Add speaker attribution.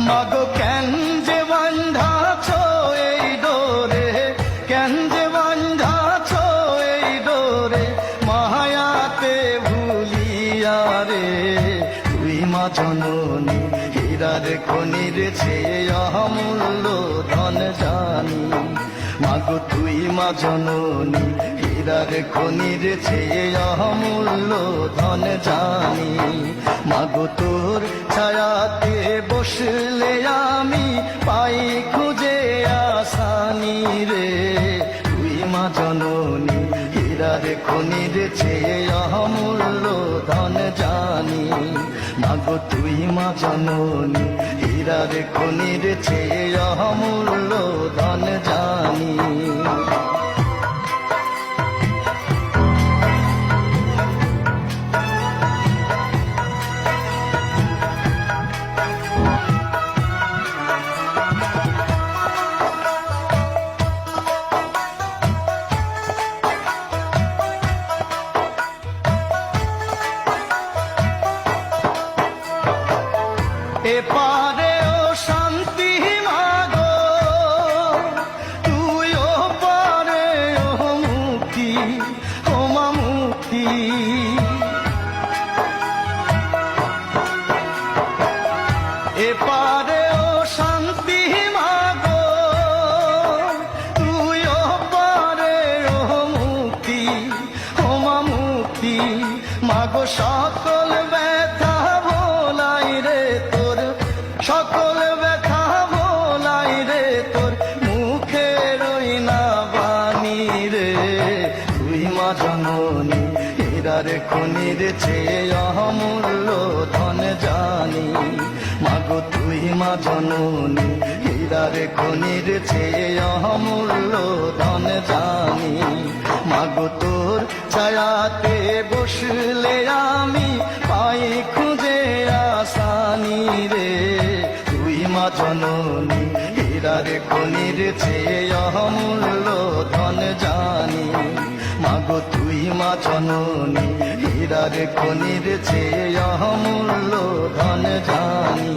Speaker 1: মাগো কেন যে বান্ধাছ এই ডোরে, কেন যে বান্ধাছ এই ডোরে, মায়াতে ভুলিয়া রে। তুই মা জননী হীরার খনির চেয়ে অমূল্য ধন জানি। মাগো তুই মা জননী হীরার খনির চেয়ে অমূল্য ধন জানি। মাগো তোর ছায়াতে বসলে আমি পাই খুঁজে আসানি রে। তুই মা জননী হীরার খনির চেয়ে অমূল্য ধন জানি। মাগো তুই মা জননী হীরার খনির চেয়ে অমূল্য ধন জানি। এপারে ও শান্তি মাগো, তুই ও পারে ও মুক্তি, ও মা মুক্তি। এপারে ও শান্তি মাগো, তুই ও পারে ও মুক্তি, ও মা মুক্তি। মাগো সকল ব্যথা ভোলাই রে তোর, সকল ব্যথা ভোলাই রে তোর মুখের ওই না বাণী রে। তুই মা জননী হীরার খনির চেয়ে অমূল্য ধন জানি। মাগো তুই মা জননী হীরার খনির চেয়ে অমূল্য ধন জানি। মাগো তোর ছায়াতে বসলে আমি পাই খুঁজে আসানি রে। তুই মা জননী হীরার খনির চেয়ে অমূল্য ধন জানি। মাগো তুই মা জননী হীরার খনির চেয়ে অমূল্য ধন জানি।